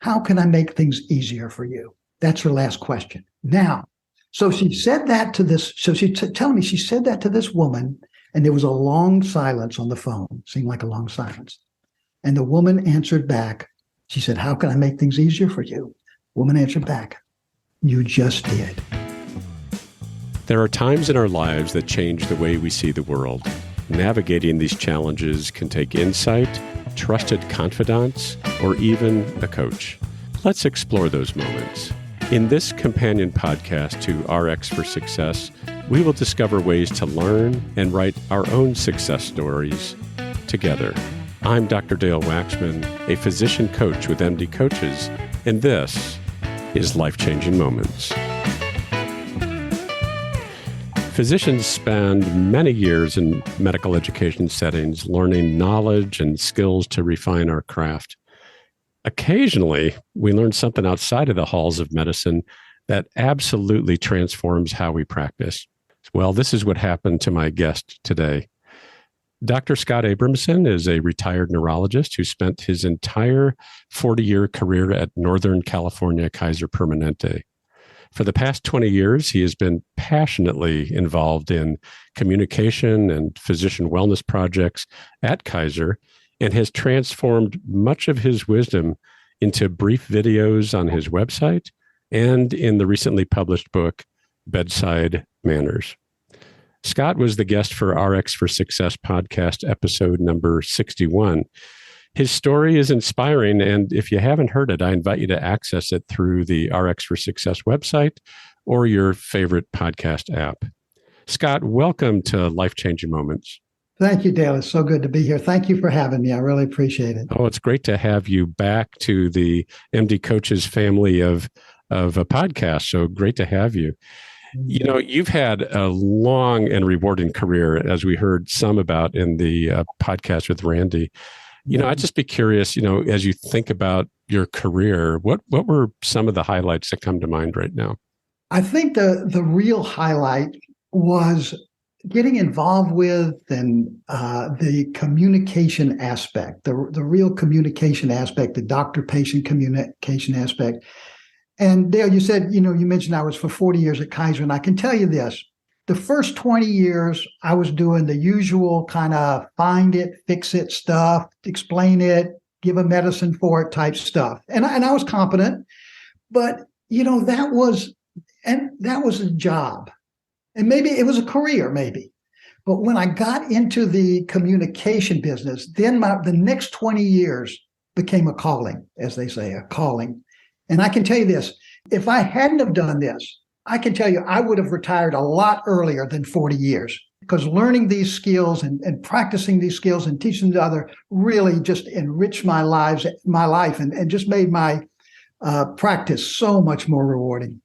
how can I make things easier for you? That's her last question. Now, so she said that to this, so telling me she said that to this woman, and there was a long silence on the phone, seemed like a long silence. And the woman answered back. She said, how can I make things easier for you? Woman answered back, you just did. There are times in our lives that change the way we see the world. Navigating these challenges can take insight, trusted confidants, or even a coach. Let's explore those moments. In this companion podcast to RX for Success, we will discover ways to learn and write our own success stories together. I'm Dr. Dale Waxman, a physician coach with MD Coaches, and this is Life-Changing Moments. Physicians spend many years in medical education settings learning knowledge and skills to refine our craft. Occasionally, we learn something outside of the halls of medicine that absolutely transforms how we practice. Well, this is what happened to my guest today. Dr. Scott Abramson is a retired neurologist who spent his entire 40-year career at Northern California Kaiser Permanente. For the past 20 years, he has been passionately involved in communication and physician wellness projects at Kaiser and has transformed much of his wisdom into brief videos on his website and in the recently published book, Bedside Manners. Scott was the guest for RX for Success podcast episode number 61. His story is inspiring, and if you haven't heard it, I invite you to access it through the RX for Success website or your favorite podcast app. Scott, welcome to Life-Changing Moments. Thank you, Dale. It's so good to be here. Thank you for having me. I really appreciate it. Oh, it's great to have you back to the MD Coaches family of a podcast. So great to have you. You know, you've had a long and rewarding career, as we heard some about in the podcast with Randy. You know, I'd just be curious, you know, as you think about your career, what were some of the highlights that come to mind right now? I think the real highlight was getting involved with and the communication aspect, the real communication aspect, the doctor-patient communication aspect. And Dale, you said, you mentioned I was for 40 years at Kaiser, and I can tell you this. The first 20 years, I was doing the usual kind of find it, fix it stuff, explain it, give a medicine for it type stuff. And I was competent, but, that was a job. And maybe it was a career, maybe. But when I got into the communication business, then the next 20 years became a calling, as they say, a calling. And I can tell you this, if I hadn't have done this, I can tell you I would have retired a lot earlier than 40 years, because learning these skills and practicing these skills and teaching to others really just enriched my life and just made my practice so much more rewarding.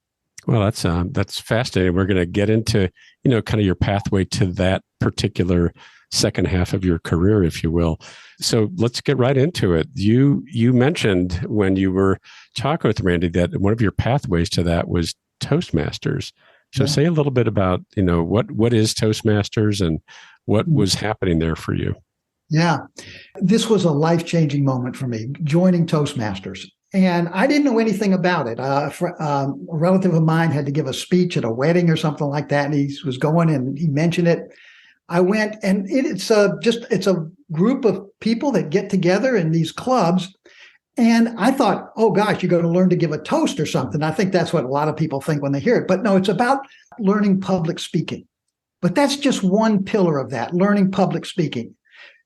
Well, that's fascinating. We're going to get into, kind of your pathway to that particular second half of your career, if you will. So let's get right into it. You mentioned when you were talking with Randy that one of your pathways to that was Toastmasters. So say a little bit about, what is Toastmasters and what was happening there for you? Yeah, this was a life-changing moment for me, joining Toastmasters. And I didn't know anything about it. A relative of mine had to give a speech at a wedding or something like that, and he was going and he mentioned it. I went, and it's a group of people that get together in these clubs. And I thought, oh gosh, you're going to learn to give a toast or something. I think that's what a lot of people think when they hear it. But no, it's about learning public speaking. But that's just one pillar of that, learning public speaking.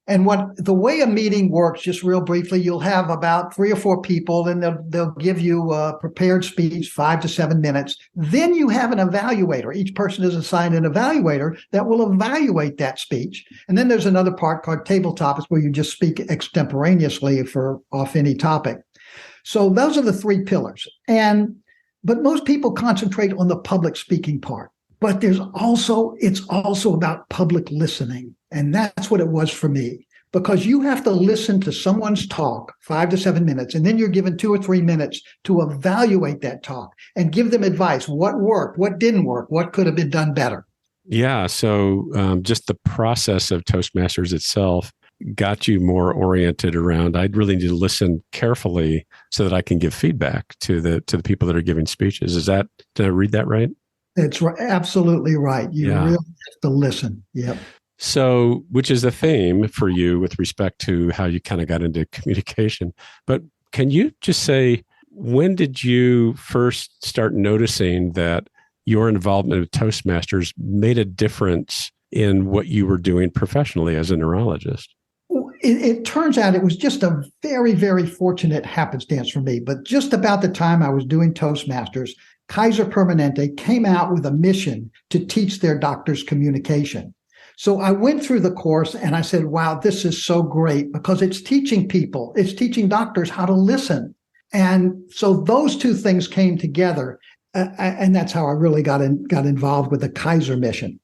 And the way a meeting works, just real briefly, you'll have about 3 or 4 people, and they'll give you a prepared speech, 5 to 7 minutes. Then you have an evaluator. Each person is assigned an evaluator that will evaluate that speech. And then there's another part called tabletop, where you just speak extemporaneously off any topic. So those are the 3 pillars. But most people concentrate on the public speaking part. But it's also about public listening. And that's what it was for me, because you have to listen to someone's talk 5 to 7 minutes, and then you're given 2 or 3 minutes to evaluate that talk and give them advice. What worked? What didn't work? What could have been done better? Yeah. So just the process of Toastmasters itself, got you more oriented around, I'd really need to listen carefully so that I can give feedback to the people that are giving speeches. Did I read that right? It's absolutely right. You really have to listen. Yep. So, which is a theme for you with respect to how you kind of got into communication. But can you just say, when did you first start noticing that your involvement with Toastmasters made a difference in what you were doing professionally as a neurologist? It turns out it was just a very, very fortunate happenstance for me. But just about the time I was doing Toastmasters, Kaiser Permanente came out with a mission to teach their doctors communication. So I went through the course and I said, wow, this is so great because it's teaching doctors how to listen. And so those two things came together. And that's how I really got involved with the Kaiser mission.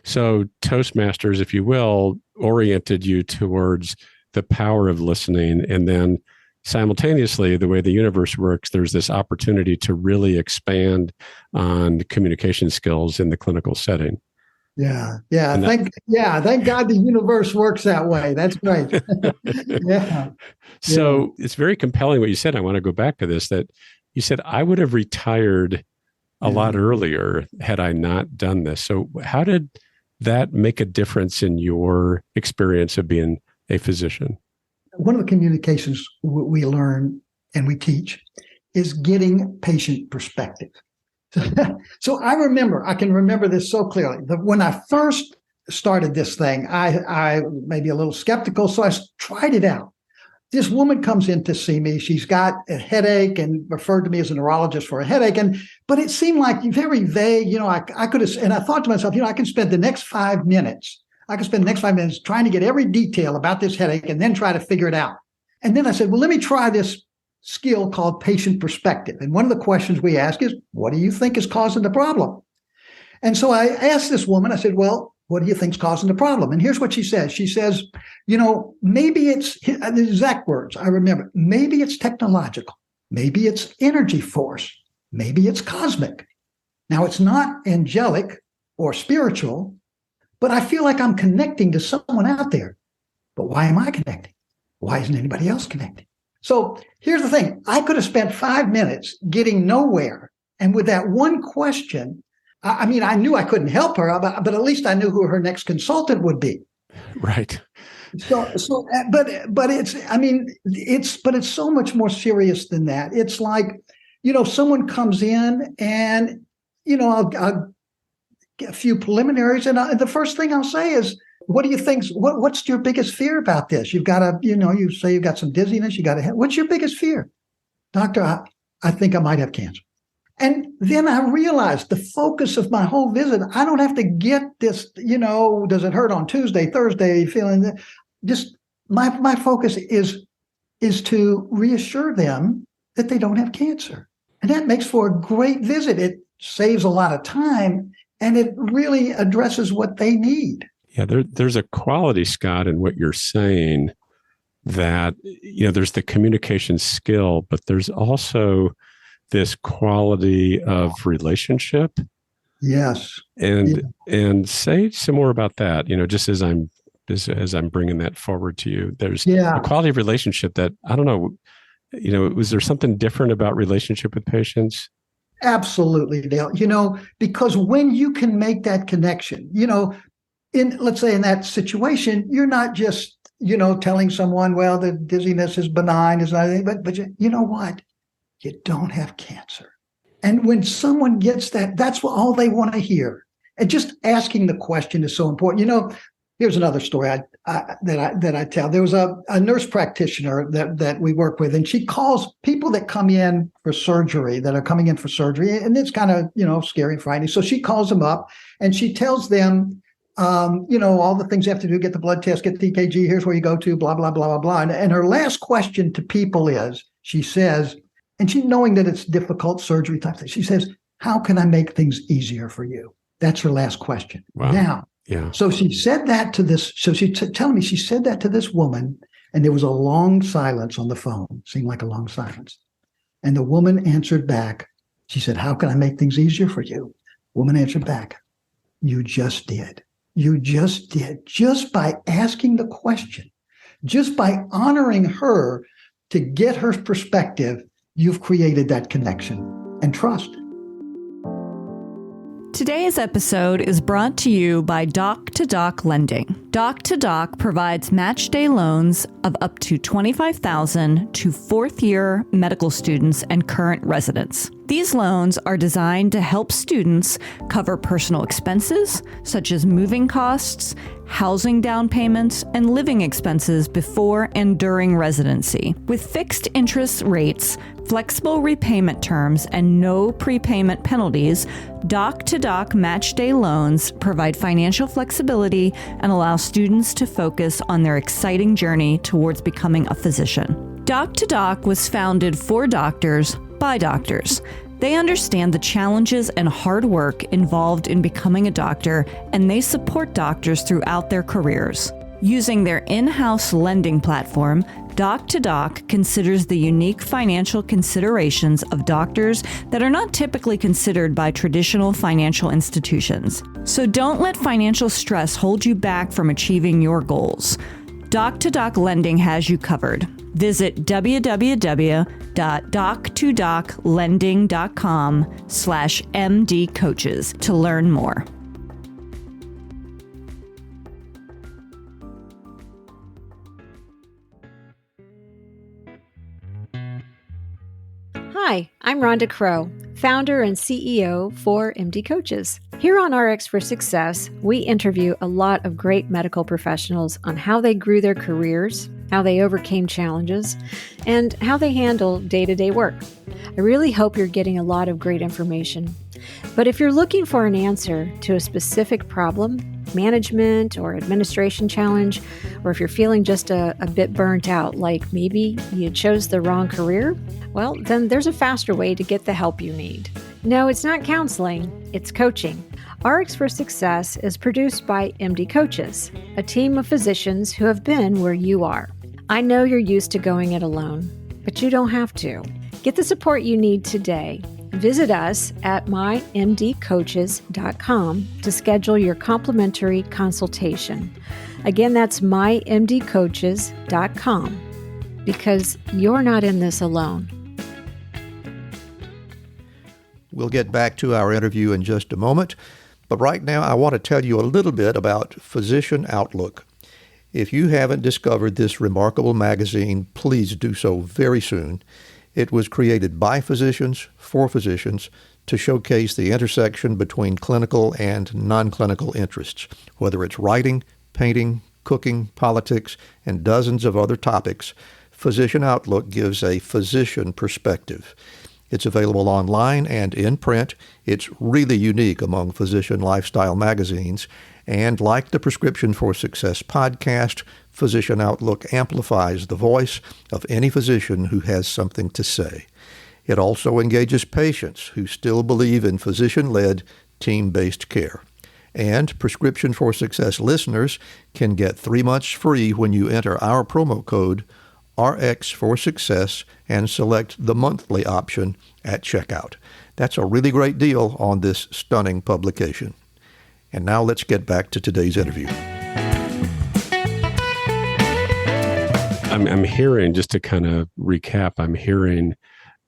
So Toastmasters, if you will, oriented you towards the power of listening. And then simultaneously, the way the universe works, there's this opportunity to really expand on communication skills in the clinical setting. Yeah. Thank God the universe works that way. That's right. Yeah. So it's very compelling what you said. I want to go back to this, that you said, I would have retired a lot earlier had I not done this. So how did that make a difference in your experience of being a physician? One of the communications we learn and we teach is getting patient perspective. So I can remember this so clearly. When I first started this thing, I may be a little skeptical, so I tried it out. This woman comes in to see me. She's got a headache and referred to me as a neurologist for a headache. But it seemed like very vague. I could have, and I thought to myself, I can spend the next 5 minutes. Trying to get every detail about this headache and then try to figure it out. And then I said, well, let me try this skill called patient perspective. And one of the questions we ask is, what do you think is causing the problem? And so I asked this woman, I said, well, what do you think is causing the problem? And here's what she says. She says, maybe it's the exact words I remember. Maybe it's technological. Maybe it's energy force. Maybe it's cosmic. Now, it's not angelic or spiritual, but I feel like I'm connecting to someone out there. But why am I connecting? Why isn't anybody else connecting? So here's the thing. I could have spent 5 minutes getting nowhere. And with that one question, I knew I couldn't help her, but at least I knew who her next consultant would be. Right. But it's so much more serious than that. It's like, someone comes in and, I'll get a few preliminaries. And the first thing I'll say is, what do you think? What's your biggest fear about this? You've got you say you've got some dizziness. What's your biggest fear? Doctor, I think I might have cancer. And then I realized the focus of my whole visit, I don't have to get this, does it hurt on Tuesday, Thursday, feeling that? Just my focus is to reassure them that they don't have cancer. And that makes for a great visit. It saves a lot of time and it really addresses what they need. Yeah, there's a quality, Scott, in what you're saying that, there's the communication skill, but there's also this quality of relationship. Yes. And say some more about that, just as I'm bringing that forward to you. There's a quality of relationship that, I don't know, was there something different about relationship with patients? Absolutely, Dale. Because when you can make that connection, let's say in that situation, you're not just, telling someone, well, the dizziness is benign, is not anything, but you know what? You don't have cancer. And when someone gets that, that's what all they want to hear. And just asking the question is so important. Here's another story that I tell. There was a nurse practitioner that we work with, and she calls people that come in for surgery, and it's kind of, scary and frightening. So she calls them up and she tells them, all the things you have to do, get the blood test, get the EKG, here's where you go to, blah, blah, blah, blah, blah. And her last question to people is, she says, and she knowing that it's difficult surgery type thing, she says, how can I make things easier for you? That's her last question. Wow. Now, yeah. So she said that to this, so she telling me she said that to this woman, and there was a long silence on the phone, seemed like a long silence. And the woman answered back. She said, how can I make things easier for you? Woman answered back, you just did. You just did. Just by asking the question. Just by honoring her to get her perspective, you've created that connection and trust. Today's episode is brought to you by Doc-to-Doc Lending. Doc-to-Doc provides match day loans of up to $25,000 to fourth-year medical students and current residents. These loans are designed to help students cover personal expenses, such as moving costs, housing down payments, and living expenses before and during residency. With fixed interest rates, flexible repayment terms, and no prepayment penalties, Doc-to-Doc Match Day loans provide financial flexibility and allow students to focus on their exciting journey towards becoming a physician. Doc-to-Doc was founded for doctors by doctors. They understand the challenges and hard work involved in becoming a doctor, and they support doctors throughout their careers. Using their in-house lending platform, Doc-to-Doc considers the unique financial considerations of doctors that are not typically considered by traditional financial institutions. So don't let financial stress hold you back from achieving your goals. Doc-to-Doc Lending has you covered. Visit www.doc2doclending.com/mdcoaches to learn more. Hi, I'm Rhonda Crow, founder and CEO for MD Coaches. Here on RX for Success, we interview a lot of great medical professionals on how they grew their careers, how they overcame challenges, and how they handle day-to-day work. I really hope you're getting a lot of great information. But if you're looking for an answer to a specific problem, management or administration challenge, or if you're feeling just a bit burnt out, like maybe you chose the wrong career, well, then there's a faster way to get the help you need. No, it's not counseling, it's coaching. RX for Success is produced by MD Coaches, a team of physicians who have been where you are. I know you're used to going it alone, but you don't have to. Get the support you need today. Visit us at mymdcoaches.com to schedule your complimentary consultation. Again, that's mymdcoaches.com, because you're not in this alone. We'll get back to our interview in just a moment, but right now I want to tell you a little bit about Physician Outlook. If you haven't discovered this remarkable magazine, please do so very soon. It was created by physicians, for physicians, to showcase the intersection between clinical and non-clinical interests, whether it's writing, painting, cooking, politics, and dozens of other topics. Physician Outlook gives a physician perspective. It's available online and in print. It's really unique among physician lifestyle magazines. And like the Prescription for Success podcast, Physician Outlook amplifies the voice of any physician who has something to say. It also engages patients who still believe in physician-led, team-based care. And Prescription for Success listeners can get 3 months free when you enter our promo code RX for Success and select the monthly option at checkout. That's a really great deal on this stunning publication. And now let's get back to today's interview. I'm hearing, just to kind of recap, I'm hearing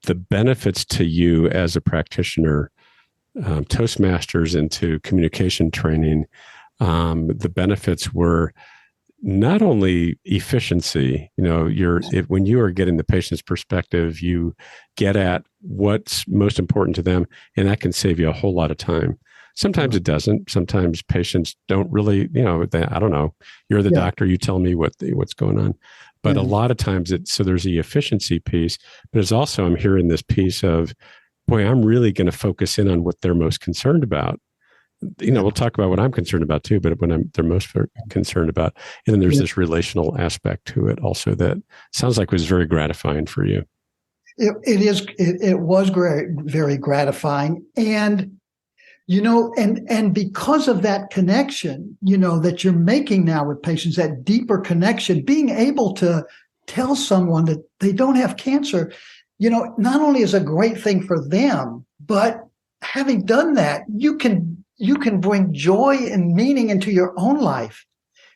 the benefits to you as a practitioner, Toastmasters into communication training. The benefits were not only efficiency, when you are getting the patient's perspective, you get at what's most important to them, and that can save you a whole lot of time. Sometimes it doesn't. Sometimes patients don't really, I don't know. You're the doctor, you tell me what's going on. But a lot of times so there's the efficiency piece, but it's also, I'm hearing this piece of, boy, I'm really going to focus in on what they're most concerned about. We'll talk about what I'm concerned about too, but they're most concerned about. And then there's this relational aspect to it also that sounds like was very gratifying for you. It was very gratifying. And, and because of that connection, that you're making now with patients, that deeper connection, being able to tell someone that they don't have cancer, not only is a great thing for them, but having done that, you can bring joy and meaning into your own life.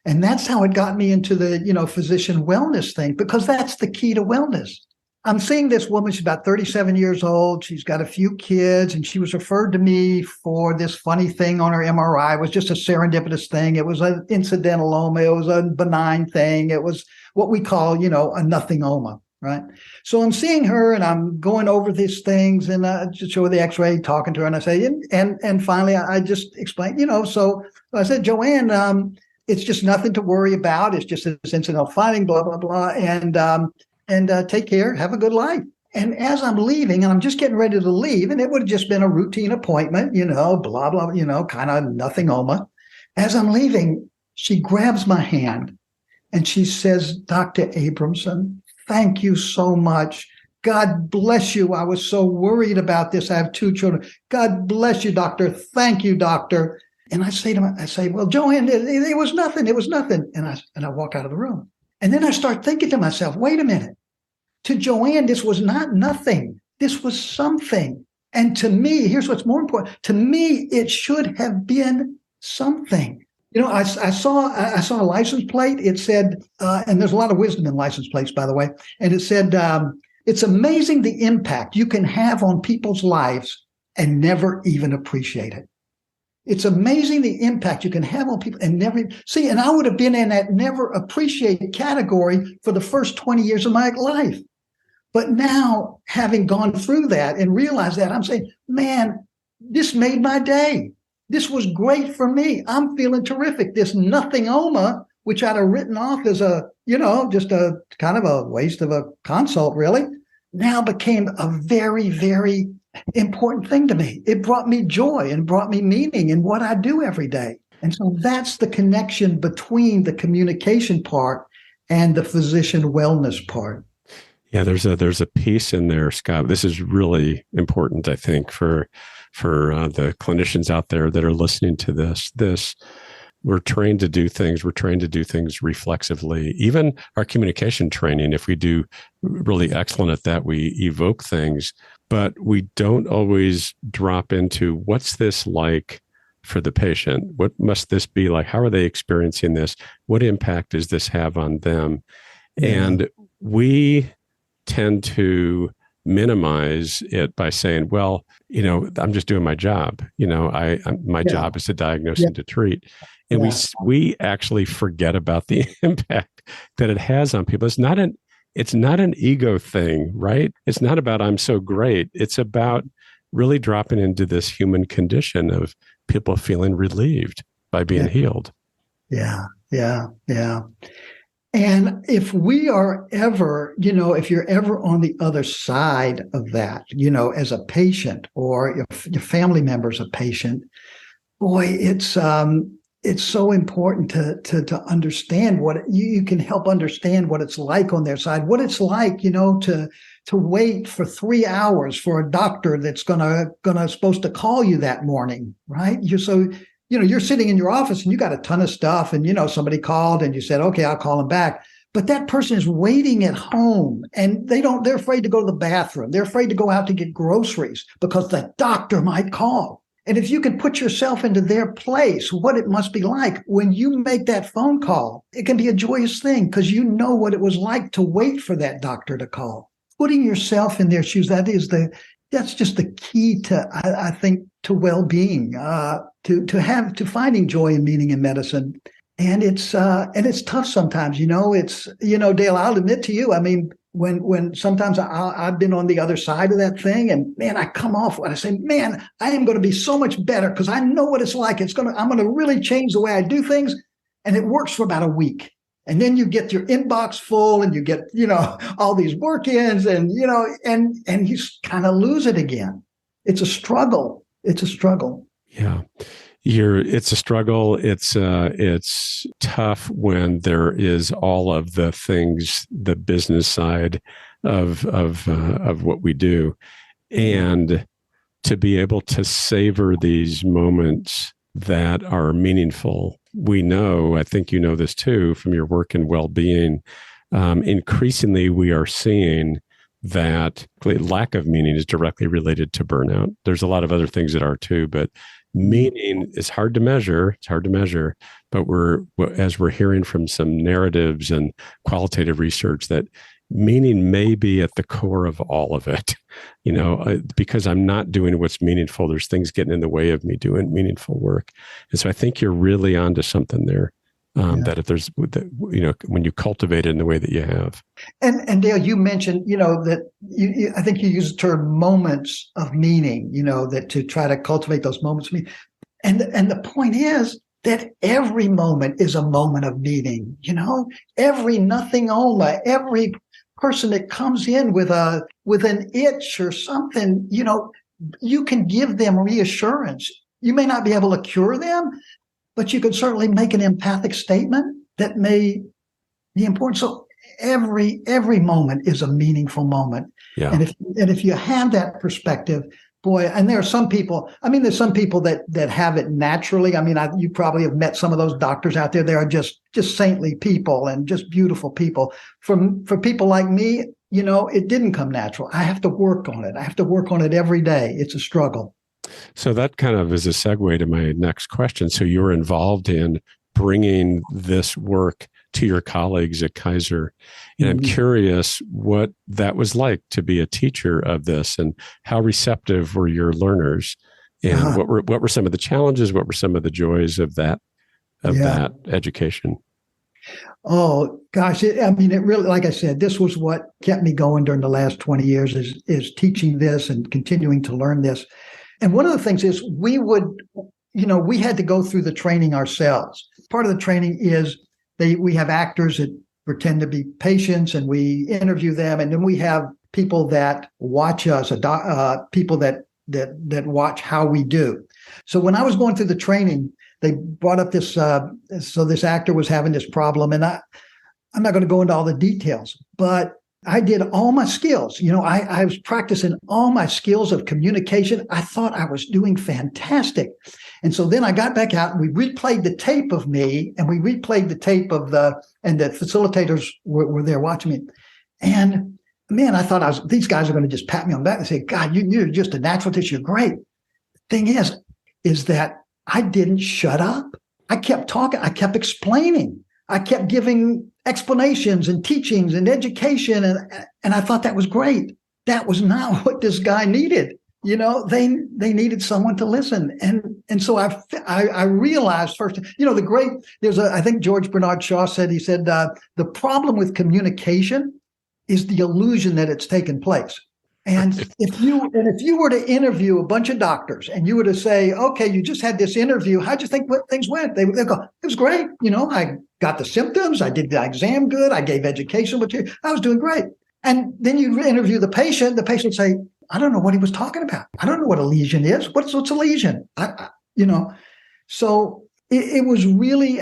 And that's how it got me into the, physician wellness thing, because that's the key to wellness. I'm seeing this woman, she's about 37 years old. She's got a few kids, and she was referred to me for this funny thing on her MRI. It was just a serendipitous thing. It was an incidentaloma. It was a benign thing. It was what we call, a nothingoma, right? So I'm seeing her, and I'm going over these things, and I just show her the x-ray, talking to her, and I say, and finally I just explained, so I said, Joanne, it's just nothing to worry about. It's just this incidental finding, blah, blah, blah. And take care, have a good life. And as I'm leaving, and I'm just getting ready to leave, and it would have just been a routine appointment, blah, blah, kind of nothingoma. As I'm leaving, she grabs my hand and she says, Dr. Abramson, thank you so much. God bless you. I was so worried about this. I have 2 children. God bless you, doctor. Thank you, doctor. And I say to her, well, Joanne, it was nothing. It was nothing. And I walk out of the room. And then I start thinking to myself, wait a minute. To Joanne, this was not nothing. This was something. And to me, here's what's more important. To me, it should have been something. I saw a license plate. It said, and there's a lot of wisdom in license plates, by the way. And it said, it's amazing the impact you can have on people's lives and never even appreciate it. It's amazing the impact you can have on people and never see. And I would have been in that never appreciate category for the first 20 years of my life. But now, having gone through that and realized that, I'm saying, man, this made my day. This was great for me. I'm feeling terrific. This nothingoma, which I'd have written off as just a kind of a waste of a consult, really, now became a very, very important thing to me. It brought me joy and brought me meaning in what I do every day. And so that's the connection between the communication part and the physician wellness part. Yeah, there's a piece in there, Scott. This is really important, I think, for the clinicians out there that are listening to this. We're trained to do things. We're trained to do things reflexively. Even our communication training, if we do really excellent at that, we evoke things, but we don't always drop into what's this like for the patient? What must this be like? How are they experiencing this? What impact does this have on them? Yeah. And we tend to minimize it by saying, well, I'm just doing my job. My job is to diagnose and to treat. And we actually forget about the impact that it has on people. It's not an ego thing, right? It's not about I'm so great. It's about really dropping into this human condition of people feeling relieved by being healed. Yeah. And if we are ever, if you're ever on the other side of that, as a patient, or if your family member's a patient, boy, it's so important to understand what you can help understand what it's like on their side, what it's like, to wait for 3 hours for a doctor that's supposed to call you that morning, right? You're sitting in your office and you got a ton of stuff, and, somebody called and you said, okay, I'll call them back. But that person is waiting at home, and they're afraid to go to the bathroom. They're afraid to go out to get groceries because the doctor might call. And if you can put yourself into their place, what it must be like when you make that phone call, it can be a joyous thing because you know what it was like to wait for that doctor to call. Putting yourself in their shoes, that's just the key to, I think, to well-being, to finding joy and meaning in medicine. And it's tough sometimes, Dale, I'll admit to you, I mean, when sometimes I've been on the other side of that thing, and man, I come off and I say, man, I am going to be so much better because I know what it's like. I'm going to really change the way I do things. And it works for about a week. And then you get your inbox full and you get, all these work-ins and you kind of lose it again. It's a struggle. Yeah. It's a struggle. It's tough when there is all of the things, the business side of what we do, and to be able to savor these moments that are meaningful. We know, I think you know this too, from your work in well-being, increasingly we are seeing that lack of meaning is directly related to burnout. There's a lot of other things that are too, but Meaning is hard to measure. It's hard to measure, but as we're hearing from some narratives and qualitative research, that meaning may be at the core of all of it. Because I'm not doing what's meaningful, there's things getting in the way of me doing meaningful work. And so I think you're really onto something there. That if there's, when you cultivate it in the way that you have. And Dale, you mentioned, that I think you used the term moments of meaning, that to try to cultivate those moments of meaning. And the point is that every moment is a moment of meaning, every nothing-oma, every person that comes in with an itch or something, you can give them reassurance. You may not be able to cure them, but you can certainly make an empathic statement that may be important. So every moment is a meaningful moment. Yeah. And if you have that perspective, boy, and there are some people, there's some people that have it naturally. You probably have met some of those doctors out there. They are just saintly people and just beautiful people. For people like me, it didn't come natural. I have to work on it. I have to work on it every day. It's a struggle. So that kind of is a segue to my next question. So you're involved in bringing this work to your colleagues at Kaiser. And I'm curious what that was like to be a teacher of this, and how receptive were your learners, and what were some of the challenges? What were some of the joys of that education? Oh gosh. It really, like I said, this was what kept me going during the last 20 years is teaching this and continuing to learn this. And one of the things is we had to go through the training ourselves. Part of the training is we have actors that pretend to be patients, and we interview them. And then we have people that watch us, people that watch how we do. So when I was going through the training, they brought up this, so this actor was having this problem, and I'm not going to go into all the details, but I did all my skills. I was practicing all my skills of communication. I thought I was doing fantastic. And so then I got back out and we replayed the tape of me, and we replayed the tape of and the facilitators were there watching me. And man, I thought these guys are going to just pat me on the back and say, God, you're just a natural teacher. You're great. Thing is that I didn't shut up. I kept talking. I kept explaining. I kept giving explanations and teachings and education. And I thought that was great. That was not what this guy needed. They needed someone to listen. And so I realized first, I think George Bernard Shaw said, the problem with communication is the illusion that it's taken place. And if you were to interview a bunch of doctors and you were to say, okay, you just had this interview, how'd you think things went? They go, it was great. I got the symptoms. I did the exam good. I gave educational material. I was doing great. And then you interview the patient say, I don't know what he was talking about. I don't know what a lesion is. What's a lesion? So it was really,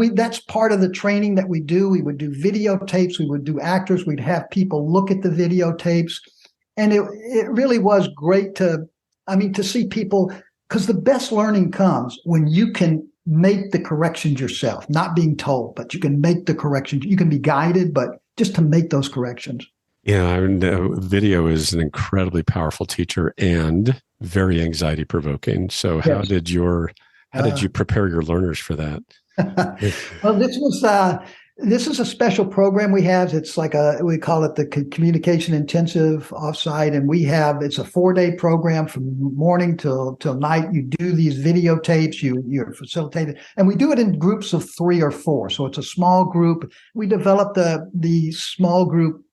that's part of the training that we do. We would do videotapes. We would do actors. We'd have people look at the videotapes. And it really was great to see people, because the best learning comes when you can make the corrections yourself, not being told, but you can make the corrections. You can be guided, but just to make those corrections. Yeah, video is an incredibly powerful teacher and very anxiety provoking. So how did you prepare your learners for that? Well, this is a special program we have. It's like we call it the communication intensive offsite. And it's a 4-day program from morning till night. You do these videotapes, you're facilitated, and we do it in groups of 3 or 4. So it's a small group. We develop the small group,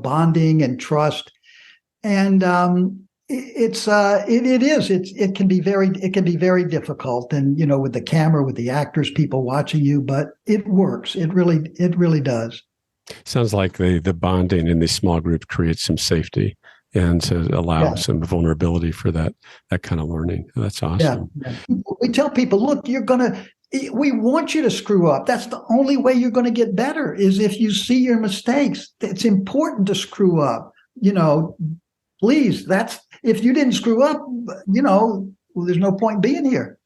bonding and trust. And it can be very difficult, and with the camera, with the actors, people watching you, but it works. It really does. Sounds like the bonding in these small groups creates some safety and to allow some vulnerability for that kind of learning. That's awesome. Yeah. We tell people, look, we want you to screw up. That's the only way you're going to get better, is if you see your mistakes. It's important to screw up. Please, if you didn't screw up, there's no point being here.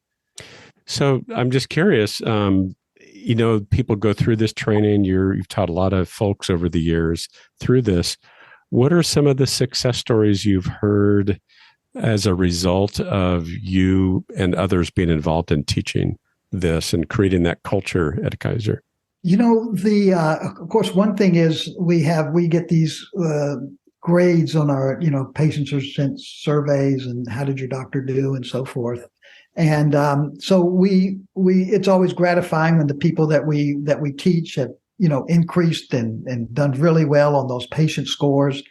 So I'm just curious, people go through this training. You've taught a lot of folks over the years through this. What are some of the success stories you've heard as a result of you and others being involved in teaching this and creating that culture at Kaiser? Of course, one thing is we get these grades on our, patients are sent surveys and how did your doctor do and so forth. And so we it's always gratifying when the people that we teach have, increased and done really well on those patient scores.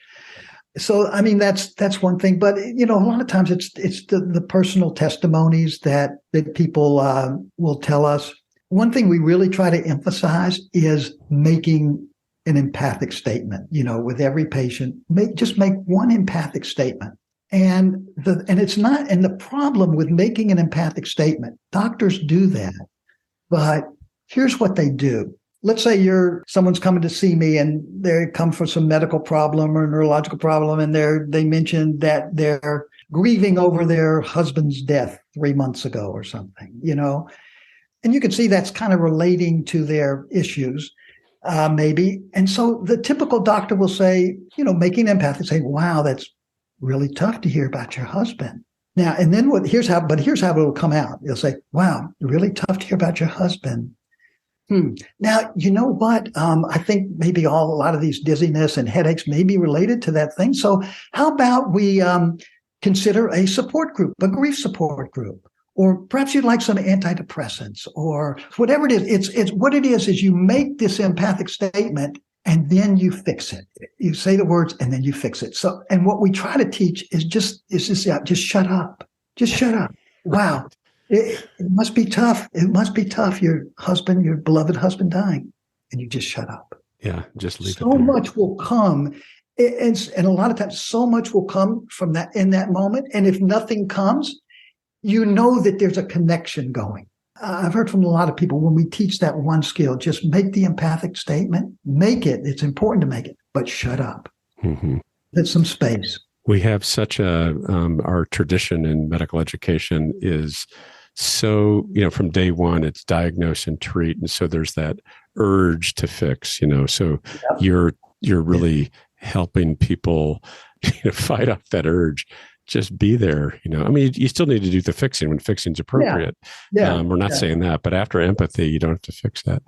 So, I mean, that's one thing, but a lot of times it's the personal testimonies that people will tell us. One thing we really try to emphasize is making an empathic statement, with every patient. Just make one empathic statement. And the problem with making an empathic statement, doctors do that, but here's what they do. Let's say someone's coming to see me and they come for some medical problem or neurological problem, and they mentioned that they're grieving over their husband's death 3 months ago or something, and you can see that's kind of relating to their issues, maybe. And so the typical doctor will say, making empathy, say, wow, that's really tough to hear about your husband. Now, and then here's how it will come out. They'll say, wow, really tough to hear about your husband. Now, you know what? I think maybe a lot of these dizziness and headaches may be related to that thing. So how about we consider a support group, a grief support group, or perhaps you'd like some antidepressants or whatever it is. It's what it is you make this empathic statement and then you fix it. You say the words and then you fix it. So, and what we try to teach is just shut up. Just shut up. Wow. It must be tough. It must be tough. Your beloved husband dying, and you just shut up. Yeah, just leave it. So much will come, and a lot of times, so much will come from that in that moment. And if nothing comes, that there's a connection going. I've heard from a lot of people when we teach that one skill, just make the empathic statement. Make it. It's important to make it, but shut up. Mm-hmm. There's some space. We have such our tradition in medical education is. So, from day one, it's diagnose and treat. And so there's that urge to fix, so you're really helping people fight off that urge. Just be there, I mean, you still need to do the fixing when fixing's appropriate. We're not saying that, but after empathy, you don't have to fix that.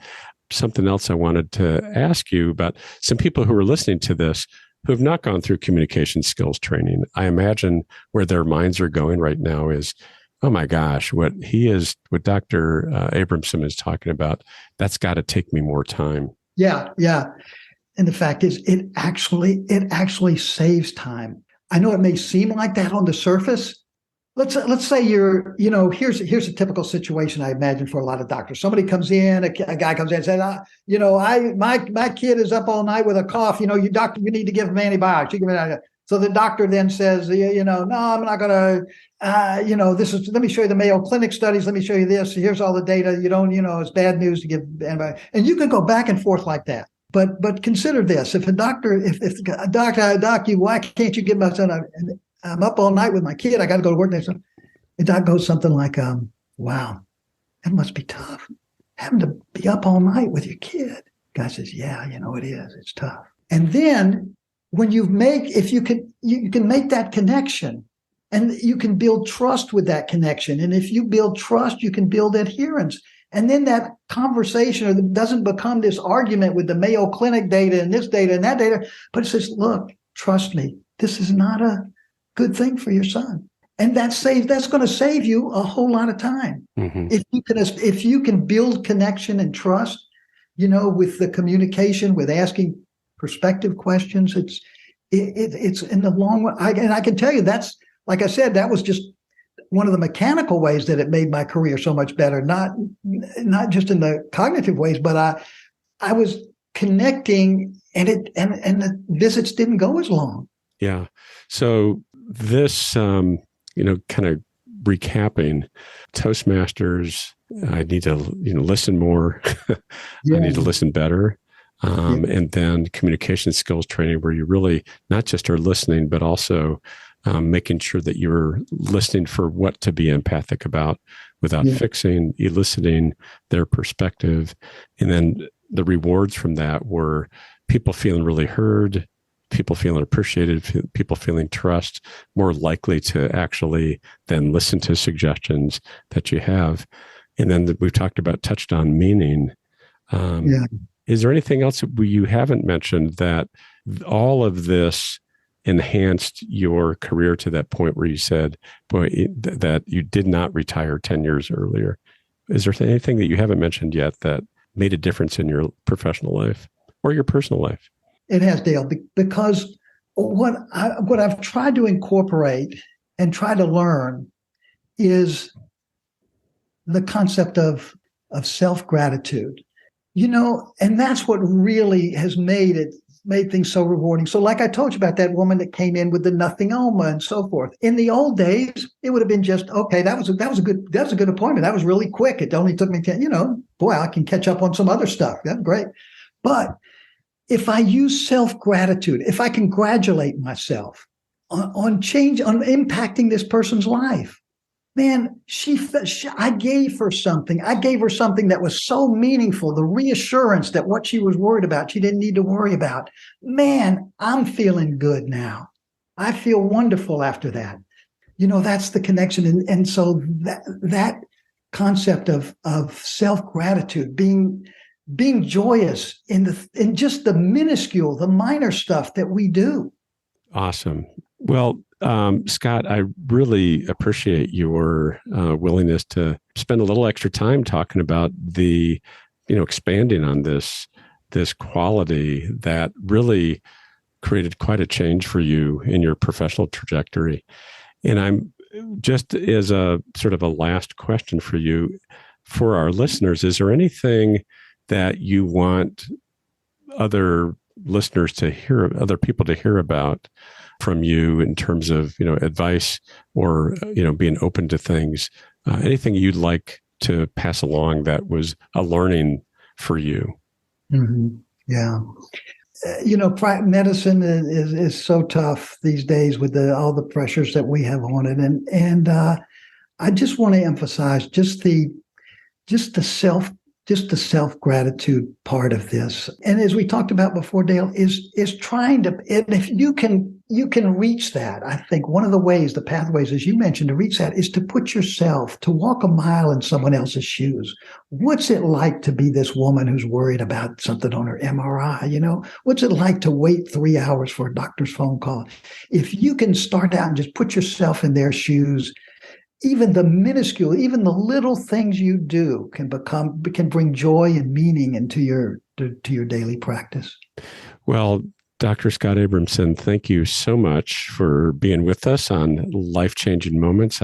Something else I wanted to ask you about some people who are listening to this who have not gone through communication skills training. I imagine where their minds are going right now is, oh my gosh, what Dr. Abramson is talking about, that's got to take me more time. Yeah. And the fact is, it actually saves time. I know it may seem like that on the surface. Let's say here's a typical situation I imagine for a lot of doctors. Somebody comes in, a guy comes in and says, my kid is up all night with a cough. You doctor, you need to give him antibiotics. So the doctor then says, no, I'm not going to, let me show you the Mayo Clinic studies. Let me show you this. Here's all the data. It's bad news to give antibiotics. And you can go back and forth like that. But consider this. If a doctor, why can't you give my son, I'm up all night with my kid. I got to go to work next time. The doc goes something like, wow, that must be tough. Having to be up all night with your kid. Guy says, yeah, it is. It's tough. And then when you can make that connection and you can build trust with that connection. And if you build trust, you can build adherence. And then that conversation doesn't become this argument with the Mayo Clinic data and this data and that data, but it says, look, trust me, this is not a good thing for your son. And that's going to save you a whole lot of time. Mm-hmm. If you can build connection and trust, with the communication, with asking perspective questions, it's in the long run. And I can tell you that's, like I said, that was just one of the mechanical ways that it made my career so much better. Not just in the cognitive ways, but I was connecting, and the visits didn't go as long. Yeah. So this, kind of recapping, Toastmasters, I need to, listen more. I need to listen better. And then communication skills training, where you really not just are listening, but also making sure that you're listening for what to be empathic about without fixing, eliciting their perspective. And then the rewards from that were people feeling really heard, people feeling appreciated, people feeling trust, more likely to actually then listen to suggestions that you have. And then we've touched on meaning. Yeah. Is there anything else you haven't mentioned that all of this enhanced your career to that point where you said, boy, that you did not retire 10 years earlier? Is there anything that you haven't mentioned yet that made a difference in your professional life or your personal life? It has, Dale, because what I've tried to incorporate and try to learn is the concept of self-gratitude, and that's what really has made things so rewarding. So like I told you about that woman that came in with the nothingoma and so forth. In the old days, it would have been just, okay, that was a good appointment. That was really quick. It only took me 10, boy, I can catch up on some other stuff. That's great. But if I use self-gratitude, if I congratulate myself on impacting this person's life, man, I gave her something. I gave her something that was so meaningful, the reassurance that what she was worried about, she didn't need to worry about. Man, I'm feeling good now. I feel wonderful after that. That's the connection. And so that concept of self-gratitude, being joyous in just the minuscule, the minor stuff that we do. Awesome. Well, Scott, I really appreciate your willingness to spend a little extra time talking about expanding on this quality that really created quite a change for you in your professional trajectory. And I'm just as a sort of a last question for you, for our listeners, is there anything that you want other listeners to hear, other people to hear about from you in terms of, advice or, being open to things, anything you'd like to pass along that was a learning for you? Mm-hmm. Yeah. Medicine is so tough these days with all the pressures that we have on it. And I just want to emphasize just the self-gratitude part of this. And as we talked about before, Dale, is trying to, and if you can reach that, I think one of the ways, the pathways, as you mentioned, to reach that is to put yourself, to walk a mile in someone else's shoes. What's it like to be this woman who's worried about something on her MRI? What's it like to wait 3 hours for a doctor's phone call? If you can start out and just put yourself in their shoes, even the minuscule, even the little things you do can bring joy and meaning into your daily practice. Well, Dr. Scott Abramson, thank you so much for being with us on Life-Changing Moments.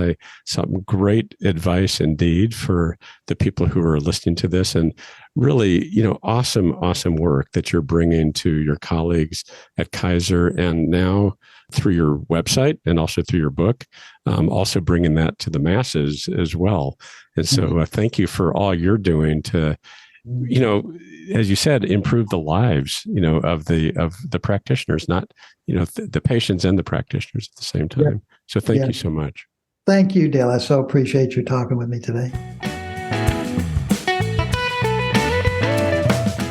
Some great advice indeed for the people who are listening to this, and really, awesome work that you're bringing to your colleagues at Kaiser, and now through your website and also through your book, also bringing that to the masses as well. And so thank you for all you're doing to, as you said, improve the lives, of the practitioners, not, the patients and the practitioners at the same time. Yeah. So thank you so much. Thank you, Dale. I so appreciate you talking with me today.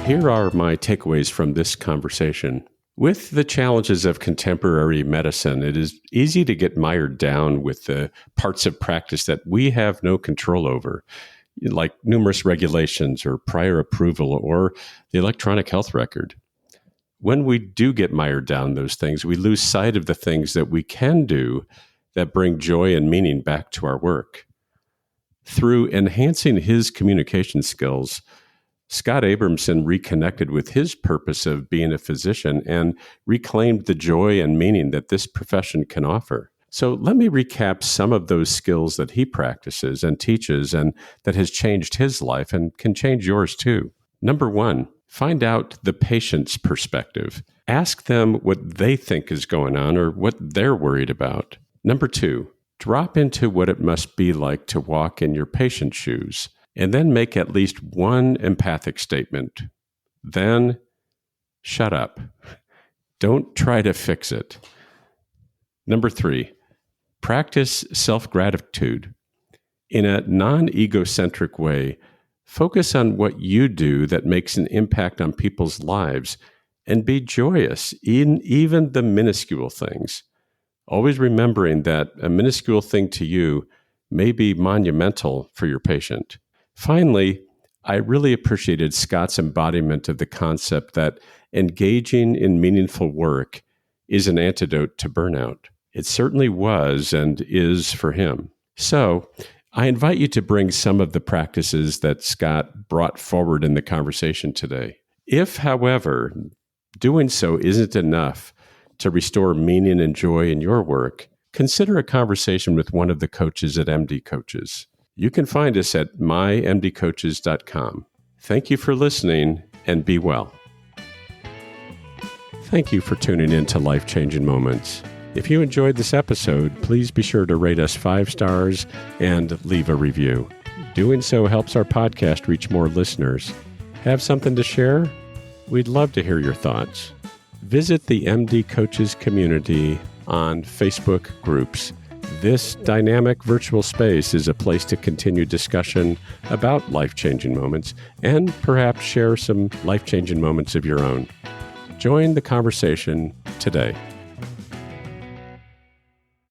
Here are my takeaways from this conversation. With the challenges of contemporary medicine, it is easy to get mired down with the parts of practice that we have no control over, like numerous regulations or prior approval or the electronic health record. When we do get mired down those things, we lose sight of the things that we can do that bring joy and meaning back to our work. Through enhancing his communication skills, Scott Abramson reconnected with his purpose of being a physician and reclaimed the joy and meaning that this profession can offer. So let me recap some of those skills that he practices and teaches and that has changed his life and can change yours too. Number 1, find out the patient's perspective. Ask them what they think is going on or what they're worried about. Number 2, drop into what it must be like to walk in your patient's shoes. And then make at least one empathic statement. Then shut up. Don't try to fix it. Number 3, practice self-gratitude. In a non-egocentric way, focus on what you do that makes an impact on people's lives and be joyous in even the minuscule things. Always remembering that a minuscule thing to you may be monumental for your patient. Finally, I really appreciated Scott's embodiment of the concept that engaging in meaningful work is an antidote to burnout. It certainly was and is for him. So, I invite you to bring some of the practices that Scott brought forward in the conversation today. If, however, doing so isn't enough to restore meaning and joy in your work, consider a conversation with one of the coaches at MD Coaches. You can find us at mymdcoaches.com. Thank you for listening, and be well. Thank you for tuning in to Life-Changing Moments. If you enjoyed this episode, please be sure to rate us 5 stars and leave a review. Doing so helps our podcast reach more listeners. Have something to share? We'd love to hear your thoughts. Visit the MD Coaches community on Facebook groups. This dynamic virtual space is a place to continue discussion about life-changing moments and perhaps share some life-changing moments of your own. Join the conversation today.